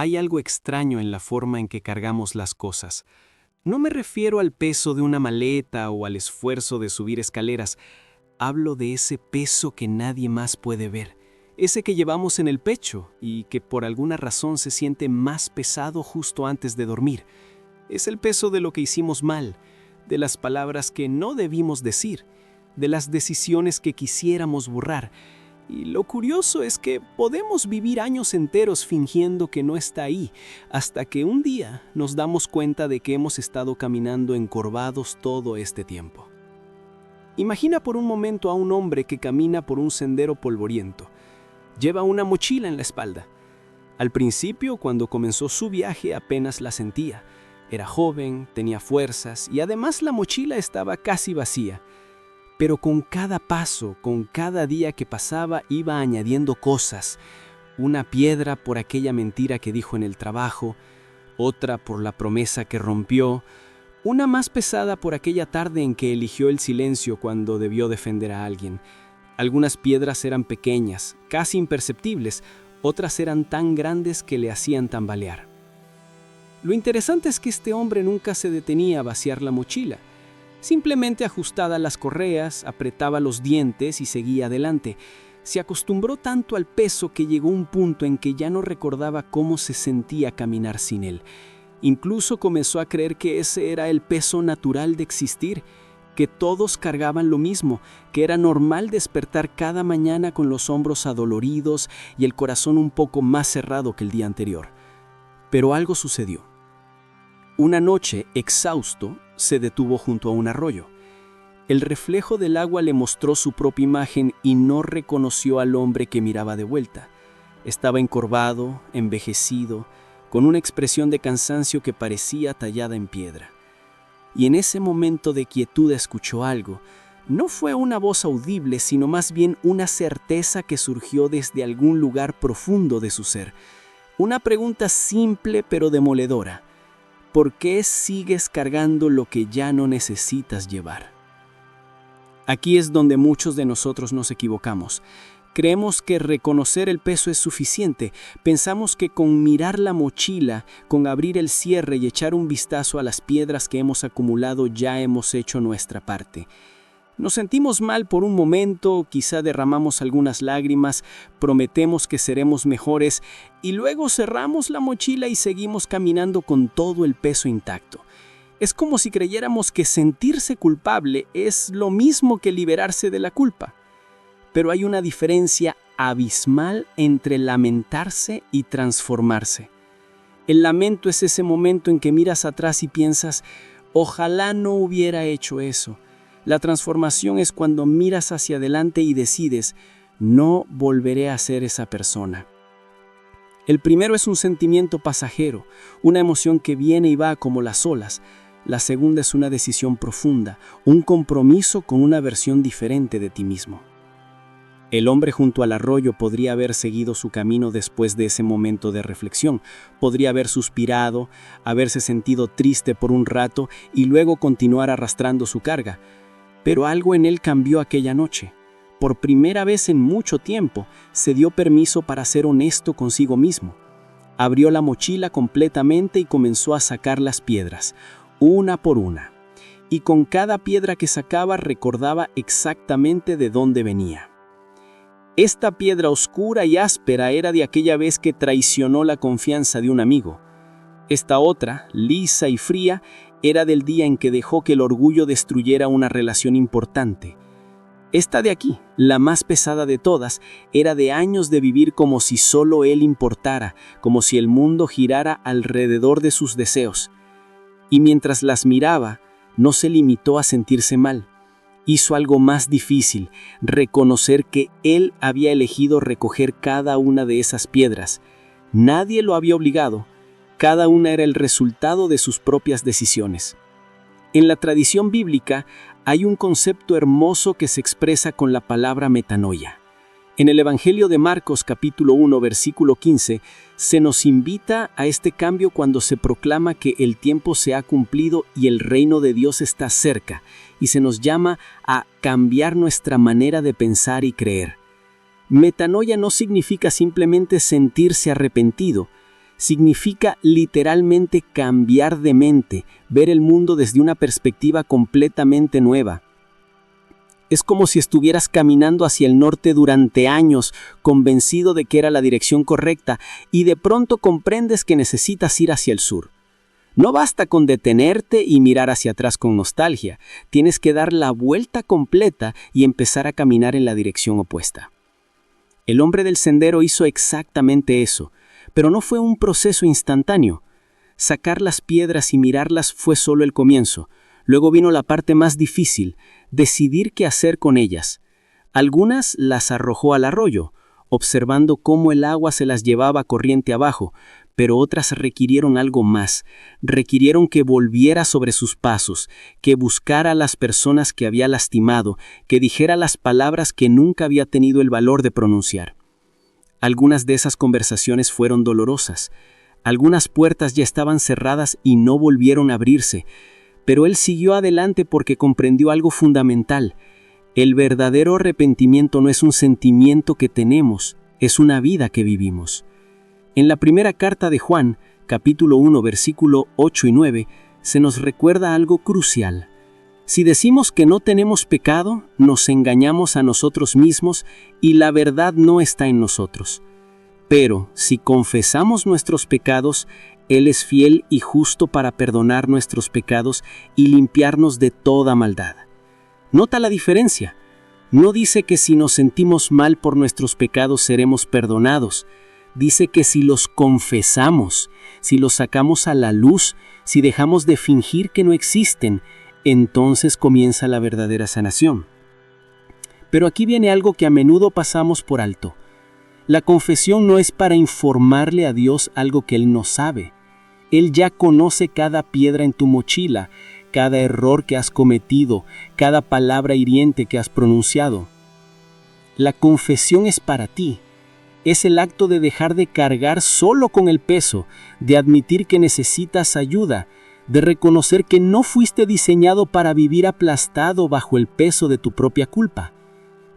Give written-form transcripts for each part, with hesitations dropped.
Hay algo extraño en la forma en que cargamos las cosas. No me refiero al peso de una maleta o al esfuerzo de subir escaleras. Hablo de ese peso que nadie más puede ver, ese que llevamos en el pecho y que por alguna razón se siente más pesado justo antes de dormir. Es el peso de lo que hicimos mal, de las palabras que no debimos decir, de las decisiones que quisiéramos borrar. Y lo curioso es que podemos vivir años enteros fingiendo que no está ahí, hasta que un día nos damos cuenta de que hemos estado caminando encorvados todo este tiempo. Imagina por un momento a un hombre que camina por un sendero polvoriento. Lleva una mochila en la espalda. Al principio, cuando comenzó su viaje, apenas la sentía. Era joven, tenía fuerzas y además la mochila estaba casi vacía. Pero con cada paso, con cada día que pasaba, iba añadiendo cosas. Una piedra por aquella mentira que dijo en el trabajo, otra por la promesa que rompió, una más pesada por aquella tarde en que eligió el silencio cuando debió defender a alguien. Algunas piedras eran pequeñas, casi imperceptibles, otras eran tan grandes que le hacían tambalear. Lo interesante es que este hombre nunca se detenía a vaciar la mochila. Simplemente ajustaba las correas, apretaba los dientes y seguía adelante. Se acostumbró tanto al peso que llegó un punto en que ya no recordaba cómo se sentía caminar sin él. Incluso comenzó a creer que ese era el peso natural de existir, que todos cargaban lo mismo, que era normal despertar cada mañana con los hombros adoloridos y el corazón un poco más cerrado que el día anterior. Pero algo sucedió. Una noche, exhausto, se detuvo junto a un arroyo. El reflejo del agua le mostró su propia imagen y no reconoció al hombre que miraba de vuelta. Estaba encorvado, envejecido, con una expresión de cansancio que parecía tallada en piedra. Y en ese momento de quietud escuchó algo. No fue una voz audible, sino más bien una certeza que surgió desde algún lugar profundo de su ser. Una pregunta simple pero demoledora. ¿Por qué sigues cargando lo que ya no necesitas llevar? Aquí es donde muchos de nosotros nos equivocamos. Creemos que reconocer el peso es suficiente. Pensamos que con mirar la mochila, con abrir el cierre y echar un vistazo a las piedras que hemos acumulado, ya hemos hecho nuestra parte. Nos sentimos mal por un momento, quizá derramamos algunas lágrimas, prometemos que seremos mejores y luego cerramos la mochila y seguimos caminando con todo el peso intacto. Es como si creyéramos que sentirse culpable es lo mismo que liberarse de la culpa. Pero hay una diferencia abismal entre lamentarse y transformarse. El lamento es ese momento en que miras atrás y piensas, ojalá no hubiera hecho eso. La transformación es cuando miras hacia adelante y decides, no volveré a ser esa persona. El primero es un sentimiento pasajero, una emoción que viene y va como las olas. La segunda es una decisión profunda, un compromiso con una versión diferente de ti mismo. El hombre junto al arroyo podría haber seguido su camino después de ese momento de reflexión. Podría haber suspirado, haberse sentido triste por un rato y luego continuar arrastrando su carga. Pero algo en él cambió aquella noche. Por primera vez en mucho tiempo, se dio permiso para ser honesto consigo mismo. Abrió la mochila completamente y comenzó a sacar las piedras, una por una. Y con cada piedra que sacaba recordaba exactamente de dónde venía. Esta piedra oscura y áspera era de aquella vez que traicionó la confianza de un amigo. Esta otra, lisa y fría, era del día en que dejó que el orgullo destruyera una relación importante. Esta de aquí, la más pesada de todas, era de años de vivir como si solo él importara, como si el mundo girara alrededor de sus deseos. Y mientras las miraba, no se limitó a sentirse mal. Hizo algo más difícil, reconocer que él había elegido recoger cada una de esas piedras. Nadie lo había obligado. Cada una era el resultado de sus propias decisiones. En la tradición bíblica hay un concepto hermoso que se expresa con la palabra metanoia. En el Evangelio de Marcos capítulo 1 versículo 15 se nos invita a este cambio cuando se proclama que el tiempo se ha cumplido y el reino de Dios está cerca, y se nos llama a cambiar nuestra manera de pensar y creer. Metanoia no significa simplemente sentirse arrepentido, Significa literalmente cambiar de mente, ver el mundo desde una perspectiva completamente nueva. Es como si estuvieras caminando hacia el norte durante años, convencido de que era la dirección correcta, y de pronto comprendes que necesitas ir hacia el sur. No basta con detenerte y mirar hacia atrás con nostalgia, tienes que dar la vuelta completa y empezar a caminar en la dirección opuesta. El hombre del sendero hizo exactamente eso, pero no fue un proceso instantáneo. Sacar las piedras y mirarlas fue solo el comienzo. Luego vino la parte más difícil, decidir qué hacer con ellas. Algunas las arrojó al arroyo, observando cómo el agua se las llevaba corriente abajo, pero otras requirieron algo más. Requirieron que volviera sobre sus pasos, que buscara a las personas que había lastimado, que dijera las palabras que nunca había tenido el valor de pronunciar. Algunas de esas conversaciones fueron dolorosas. Algunas puertas ya estaban cerradas y no volvieron a abrirse, pero él siguió adelante porque comprendió algo fundamental. El verdadero arrepentimiento no es un sentimiento que tenemos, es una vida que vivimos. En la primera carta de Juan, capítulo 1, versículo 8 y 9, se nos recuerda algo crucial. Si decimos que no tenemos pecado, nos engañamos a nosotros mismos y la verdad no está en nosotros. Pero si confesamos nuestros pecados, Él es fiel y justo para perdonar nuestros pecados y limpiarnos de toda maldad. Nota la diferencia. No dice que si nos sentimos mal por nuestros pecados seremos perdonados. Dice que si los confesamos, si los sacamos a la luz, si dejamos de fingir que no existen, entonces comienza la verdadera sanación. Pero aquí viene algo que a menudo pasamos por alto. La confesión no es para informarle a Dios algo que Él no sabe. Él ya conoce cada piedra en tu mochila, cada error que has cometido, cada palabra hiriente que has pronunciado. La confesión es para ti. Es el acto de dejar de cargar solo con el peso, de admitir que necesitas ayuda, de reconocer que no fuiste diseñado para vivir aplastado bajo el peso de tu propia culpa.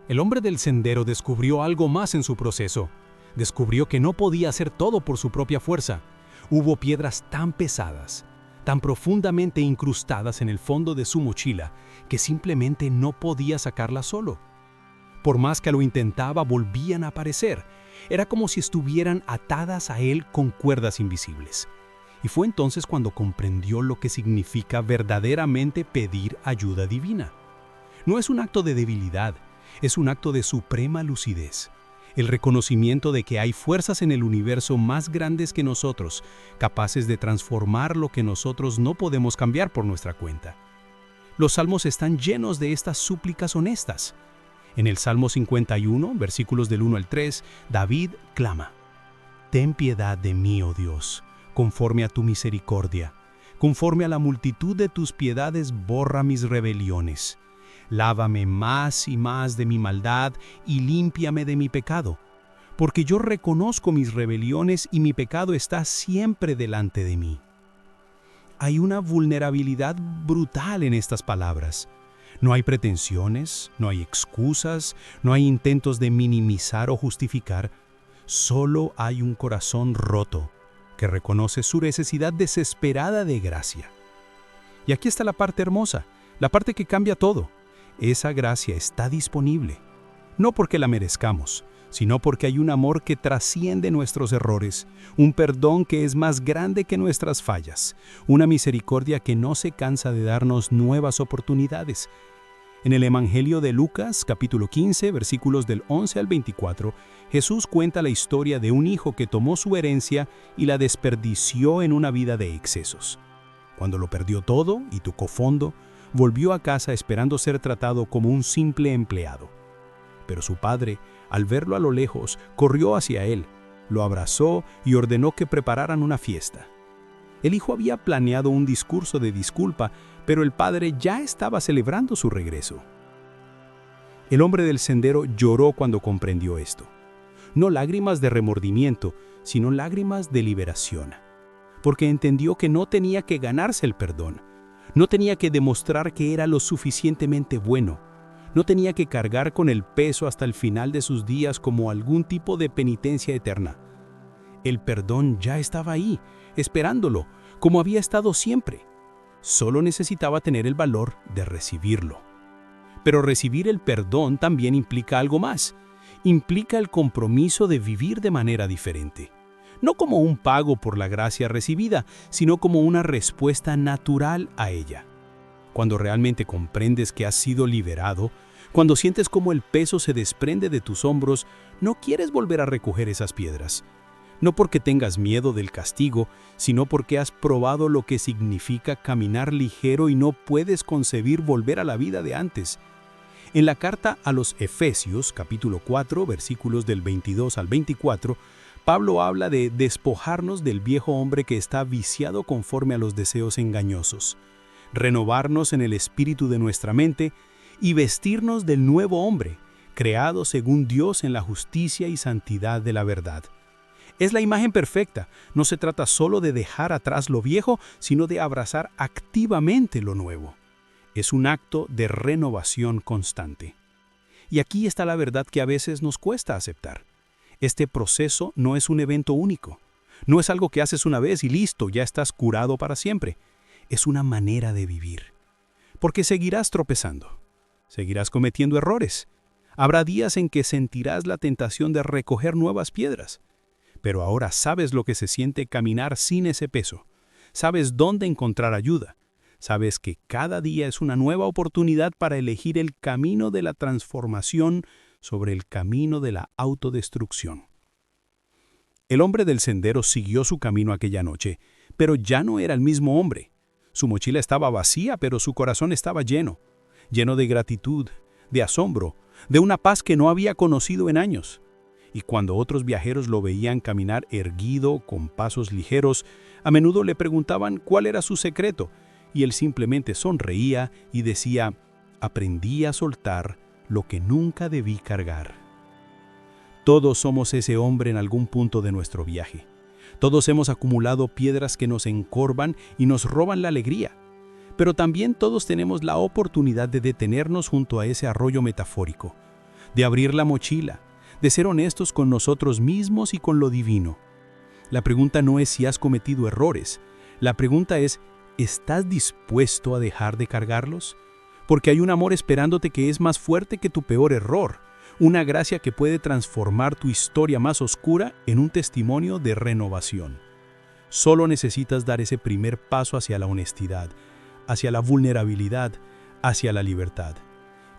El hombre del sendero descubrió algo más en su proceso. Descubrió que no podía hacer todo por su propia fuerza. Hubo piedras tan pesadas, tan profundamente incrustadas en el fondo de su mochila, que simplemente no podía sacarlas solo. Por más que lo intentaba, volvían a aparecer. Era como si estuvieran atadas a él con cuerdas invisibles. Y fue entonces cuando comprendió lo que significa verdaderamente pedir ayuda divina. No es un acto de debilidad, es un acto de suprema lucidez. El reconocimiento de que hay fuerzas en el universo más grandes que nosotros, capaces de transformar lo que nosotros no podemos cambiar por nuestra cuenta. Los salmos están llenos de estas súplicas honestas. En el Salmo 51, versículos del 1 al 3, David clama: «Ten piedad de mí, oh Dios, conforme a tu misericordia. Conforme a la multitud de tus piedades, borra mis rebeliones. Lávame más y más de mi maldad y límpiame de mi pecado. Porque yo reconozco mis rebeliones y mi pecado está siempre delante de mí». Hay una vulnerabilidad brutal en estas palabras. No hay pretensiones, no hay excusas, no hay intentos de minimizar o justificar. Solo hay un corazón roto que reconoce su necesidad desesperada de gracia. Y aquí está la parte hermosa, la parte que cambia todo. Esa gracia está disponible, no porque la merezcamos, sino porque hay un amor que trasciende nuestros errores, un perdón que es más grande que nuestras fallas, una misericordia que no se cansa de darnos nuevas oportunidades. En el Evangelio de Lucas, capítulo 15, versículos del 11 al 24, Jesús cuenta la historia de un hijo que tomó su herencia y la desperdició en una vida de excesos. Cuando lo perdió todo y tocó fondo, volvió a casa esperando ser tratado como un simple empleado. Pero su padre, al verlo a lo lejos, corrió hacia él, lo abrazó y ordenó que prepararan una fiesta. El hijo había planeado un discurso de disculpa, pero el padre ya estaba celebrando su regreso. El hombre del sendero lloró cuando comprendió esto. No lágrimas de remordimiento, sino lágrimas de liberación. Porque entendió que no tenía que ganarse el perdón. No tenía que demostrar que era lo suficientemente bueno. No tenía que cargar con el peso hasta el final de sus días como algún tipo de penitencia eterna. El perdón ya estaba ahí, esperándolo, como había estado siempre. Solo necesitaba tener el valor de recibirlo. Pero recibir el perdón también implica algo más. Implica el compromiso de vivir de manera diferente. No como un pago por la gracia recibida, sino como una respuesta natural a ella. Cuando realmente comprendes que has sido liberado, cuando sientes como el peso se desprende de tus hombros, no quieres volver a recoger esas piedras. No porque tengas miedo del castigo, sino porque has probado lo que significa caminar ligero y no puedes concebir volver a la vida de antes. En la carta a los Efesios, capítulo 4, versículos del 22 al 24, Pablo habla de despojarnos del viejo hombre que está viciado conforme a los deseos engañosos, renovarnos en el espíritu de nuestra mente y vestirnos del nuevo hombre, creado según Dios en la justicia y santidad de la verdad. Es la imagen perfecta. No se trata solo de dejar atrás lo viejo, sino de abrazar activamente lo nuevo. Es un acto de renovación constante. Y aquí está la verdad que a veces nos cuesta aceptar. Este proceso no es un evento único. No es algo que haces una vez y listo, ya estás curado para siempre. Es una manera de vivir. Porque seguirás tropezando. Seguirás cometiendo errores. Habrá días en que sentirás la tentación de recoger nuevas piedras. Pero ahora sabes lo que se siente caminar sin ese peso. Sabes dónde encontrar ayuda. Sabes que cada día es una nueva oportunidad para elegir el camino de la transformación sobre el camino de la autodestrucción. El hombre del sendero siguió su camino aquella noche, pero ya no era el mismo hombre. Su mochila estaba vacía, pero su corazón estaba lleno de gratitud, de asombro, de una paz que no había conocido en años. Y cuando otros viajeros lo veían caminar erguido, con pasos ligeros, a menudo le preguntaban cuál era su secreto, y él simplemente sonreía y decía: aprendí a soltar lo que nunca debí cargar. Todos somos ese hombre en algún punto de nuestro viaje. Todos hemos acumulado piedras que nos encorvan y nos roban la alegría. Pero también todos tenemos la oportunidad de detenernos junto a ese arroyo metafórico, de abrir la mochila, de ser honestos con nosotros mismos y con lo divino. La pregunta no es si has cometido errores. La pregunta es: ¿estás dispuesto a dejar de cargarlos? Porque hay un amor esperándote que es más fuerte que tu peor error, una gracia que puede transformar tu historia más oscura en un testimonio de renovación. Solo necesitas dar ese primer paso hacia la honestidad, hacia la vulnerabilidad, hacia la libertad.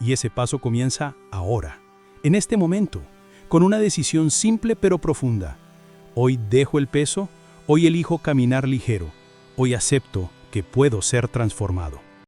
Y ese paso comienza ahora, en este momento, con una decisión simple pero profunda. Hoy dejo el peso, hoy elijo caminar ligero, hoy acepto que puedo ser transformado.